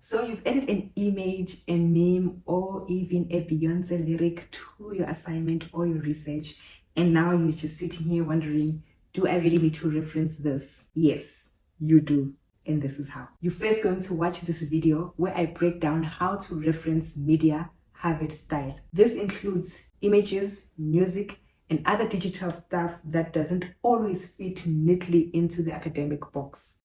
So you've added an image, a meme, or even a Beyonce lyric to your assignment or your research, and now you're just sitting here wondering, do I really need to reference this? Yes, you do. And this is how. You're first going to watch this video where I break down how to reference media Harvard style. This includes images, music, and other digital stuff that doesn't always fit neatly into the academic box.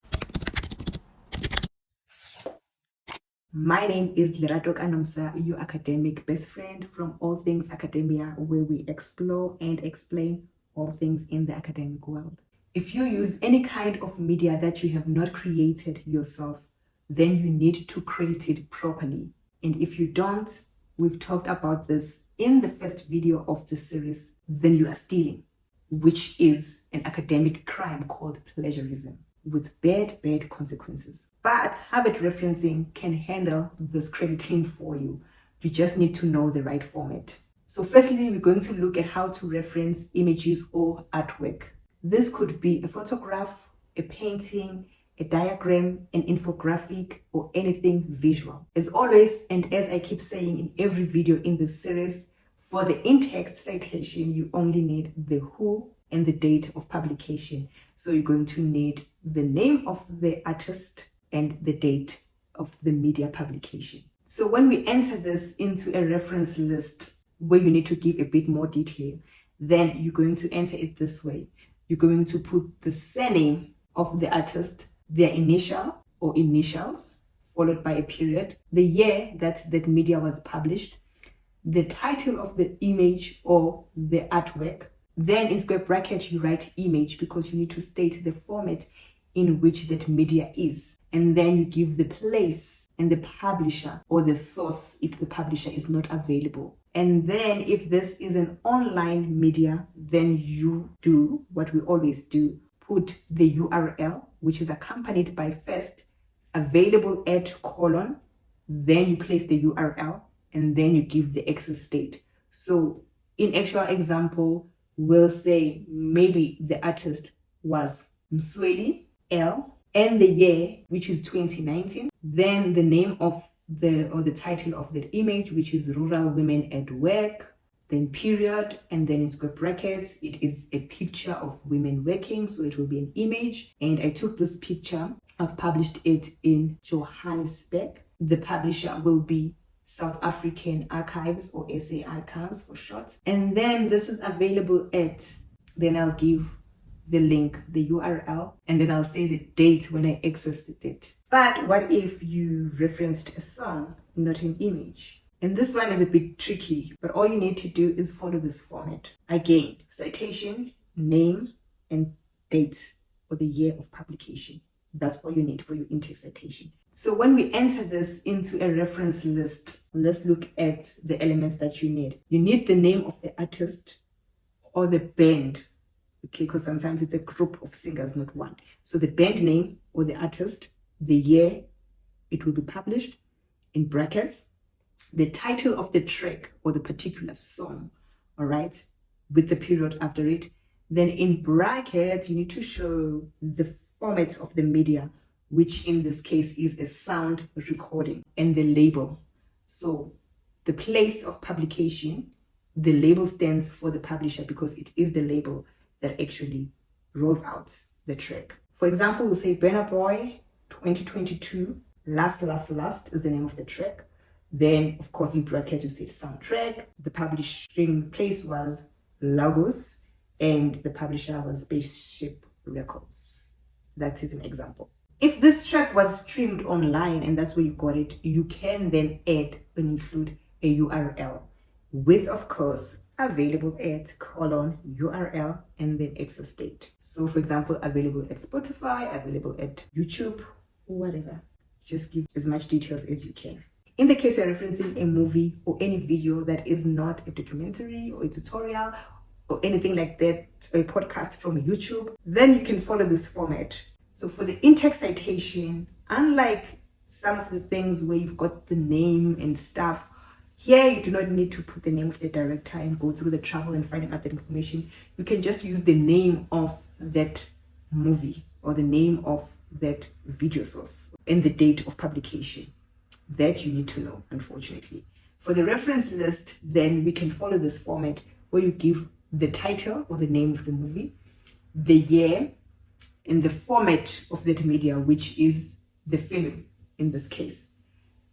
My name is Lerato Kanomsa, your academic best friend from All Things Academia, where we explore and explain all things in the academic world. If you use any kind of media that you have not created yourself, then you need to credit it properly. And if you don't, we've talked about this in the first video of this series, then you are stealing, which is an academic crime called plagiarism, with bad consequences. But Harvard referencing can handle this crediting for you. You just need to know the right format. So firstly, we're going to look at how to reference images or artwork. This could be a photograph, a painting, a diagram, an infographic, or anything visual. As always, and as I keep saying in every video in this series, for the in-text citation, you only need the who and the date of publication. So you're going to need the name of the artist and the date of the media publication. So when we enter this into a reference list where you need to give a bit more detail, then you're going to enter it this way. You're going to put the surname of the artist, their initial or initials, followed by a period, the year that that media was published, the title of the image or the artwork. Then in square bracket, you write image because you need to state the format in which that media is. And then you give the place and the publisher or the source if the publisher is not available. And then if this is an online media, then you do what we always do, put the URL, which is accompanied by first available at colon, then you place the URL, and then you give the access date. So in actual example, we'll say maybe the artist was Msweli L and the year, which is 2019, then the name of the title of the image, which is Rural Women at Work, then period, and then in square brackets, it is a picture of women working, so it will be an image. And I took this picture, I've published it in Johannesburg. The publisher will be South African Archives or SA Archives for short. And then this is available at, then I'll give the link, the URL, and then I'll say the date when I accessed it. But what if you referenced a song, not an image? And this one is a bit tricky, but all you need to do is follow this format. Again, citation, name, and date or the year of publication. That's all you need for your in-text citation. So when we enter this into a reference list, let's look at the elements that you need. You need the name of the artist or the band, okay, because sometimes it's a group of singers, not one. So the band name or the artist, the year it will be published, in brackets, the title of the track or the particular song, all right, with the period after it. Then in brackets, you need to show the format of the media, which in this case is a sound recording, and the label. So the place of publication, the label stands for the publisher because it is the label that actually rolls out the track. For example, we'll say Burna Boy 2022, Last is the name of the track. Then, of course, in brackets, you say soundtrack. The publishing place was Lagos, and the publisher was Spaceship Records. That is an example. If this track was streamed online and that's where you got it, you can then add and include a URL with, of course, available at colon URL and then access date. So, for example, available at Spotify, available at YouTube, whatever. Just give as much details as you can. In the case you're referencing a movie or any video that is not a documentary or a tutorial or anything like that, a podcast from YouTube, then you can follow this format. So for the in-text citation, unlike some of the things where you've got the name and stuff, here you do not need to put the name of the director and go through the trouble and finding out that information. You can just use the name of that movie or the name of that video source and the date of publication. that you need to know, unfortunately. For the reference list, then we can follow this format where you give the title or the name of the movie, the year, and the format of that media, which is the film in this case.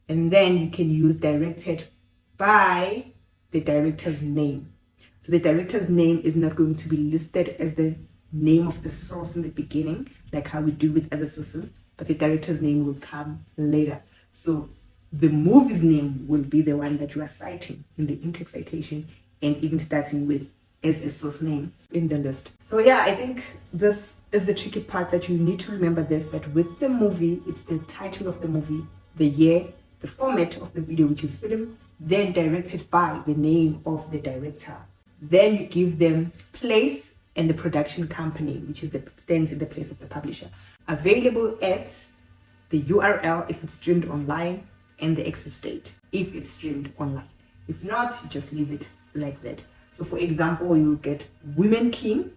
And then you can use directed by the director's name. So the director's name is not going to be listed as the name of the source in the beginning, like how we do with other sources, but the director's name will come later. So the movie's name will be the one that you are citing in the in-text citation, and even starting with as a source name in the list. So yeah, I think this is the tricky part, that you need to remember this, that with the movie, it's the title of the movie, the year, the format of the video, which is film, then directed by the name of the director. Then you give them place and the production company, which is stands in the place of the publisher. Available at the URL if it's streamed online, and the exit date if it's streamed online. If not, just leave it like that. So for example, you'll get Women King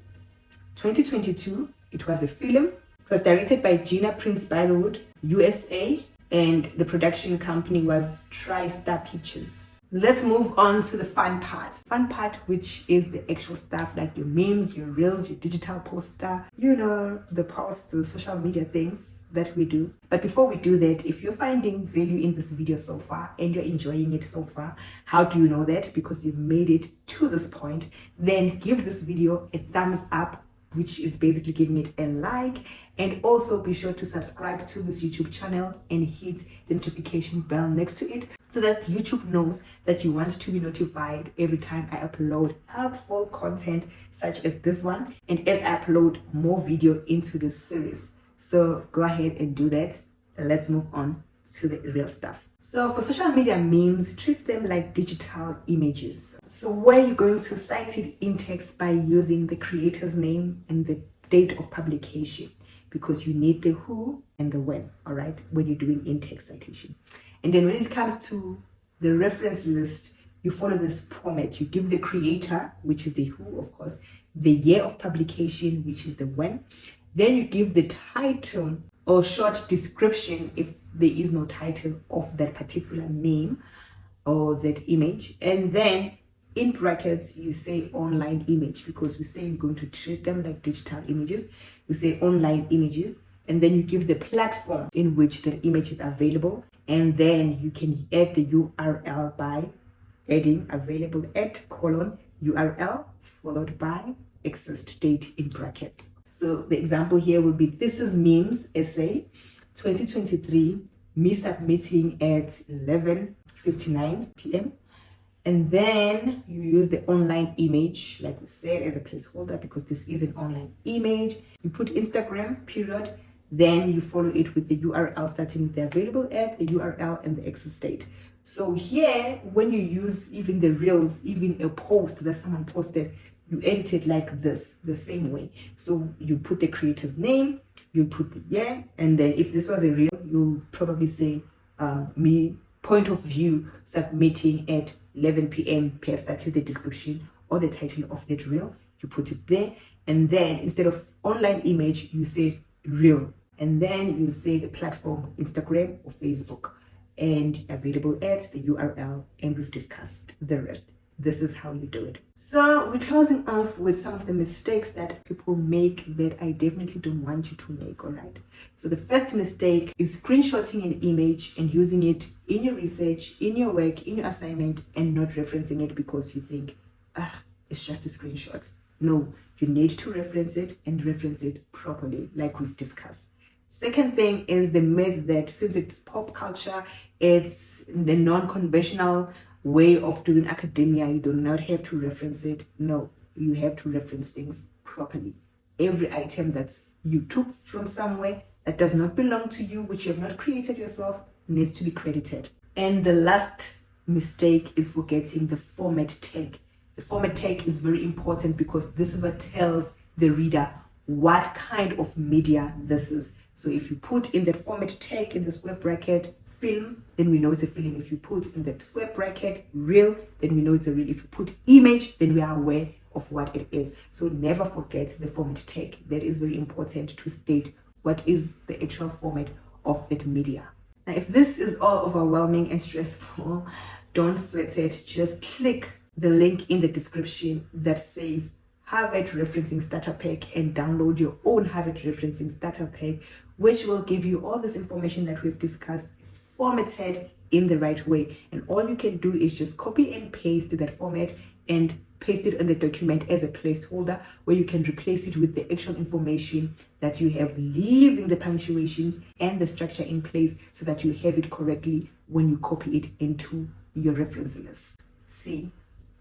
2022. It was a film. It was directed by Gina Prince Bythewood, USA, and the production company was TriStar Pictures. Let's move on to the fun part. Fun part, which is the actual stuff like your memes, your reels, your digital poster, the posts, the social media things that we do. But before we do that, if you're finding value in this video so far and you're enjoying it so far, how do you know that? Because you've made it to this point. Then give this video a thumbs up, which is basically giving it a like, and also be sure to subscribe to this YouTube channel and hit the notification bell next to it, so that YouTube knows that you want to be notified every time I upload helpful content such as this one, and as I upload more video into this series. So go ahead and do that. Let's move on to the real stuff. So for social media memes, treat them like digital images. So where you're going to cite it in text by using the creator's name and the date of publication, because you need the who and the when, all right, when you're doing in-text citation. And then when it comes to the reference list, you follow this format. You give the creator, which is the who, of course, the year of publication, which is the when. Then you give the title or short description if there is no title of that particular name or that image. And then in brackets, you say online image, because we say you're going to treat them like digital images. You say online images, and then you give the platform in which the image is available. And then you can add the URL by adding available at : URL followed by exist date in brackets. So the example here will be, this is memes essay 2023, me submitting at 11:59 p.m. And then you use the online image, like we said, as a placeholder, because this is an online image. You put Instagram, period. Then you follow it with the URL starting with the available at, the URL, and the exit date. So here, when you use even the reels, even a post that someone posted, you edit it like this, the same way. So you put the creator's name, you put the year, and then if this was a reel, you'll probably say me point of view submitting at 11 p.m. Perhaps that is the description or the title of that reel. You put it there, and then instead of online image, you say reel, and then you say the platform, Instagram or Facebook, and available at the URL, and we've discussed the rest. This is how you do it. So we're closing off with some of the mistakes that people make that I definitely don't want you to make, all right? So the first mistake is screenshotting an image and using it in your research, in your work, in your assignment, and not referencing it because you think, it's just a screenshot. No, you need to reference it, and reference it properly, like we've discussed. Second thing is the myth that since it's pop culture, it's the non-conventional way of doing academia, you do not have to reference it. No, you have to reference things properly. Every item that you took from somewhere that does not belong to you, which you have not created yourself, needs to be credited. And the last mistake is forgetting the format tag. The format tag is very important because this is what tells the reader what kind of media this is. So if you put in that format tag in the square bracket film, then we know it's a film. If you put in the square bracket reel, then we know it's a reel. If you put image, then we are aware of what it is. So never forget the format tag. That is very important to state what is the actual format of that media. Now, if this is all overwhelming and stressful, don't sweat it. Just click the link in the description that says Harvard Referencing Starter Pack and download your own Harvard Referencing Starter Pack, which will give you all this information that we've discussed formatted in the right way. And all you can do is just copy and paste that format and paste it in the document as a placeholder, where you can replace it with the actual information that you have, leaving the punctuations and the structure in place so that you have it correctly when you copy it into your reference list. See,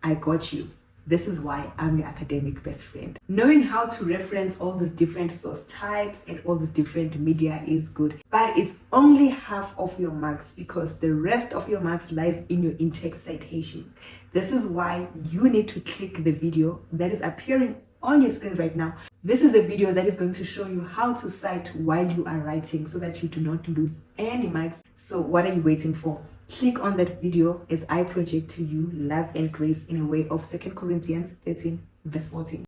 I got you. This is why I'm your academic best friend. Knowing how to reference all these different source types and all these different media is good, but it's only half of your marks, because the rest of your marks lies in your in-text citations. This is why you need to click the video that is appearing on your screen right now. This is a video that is going to show you how to cite while you are writing so that you do not lose any marks. So what are you waiting for? Click on that video as I project to you love and grace in a way of 2 Corinthians 13 verse 14.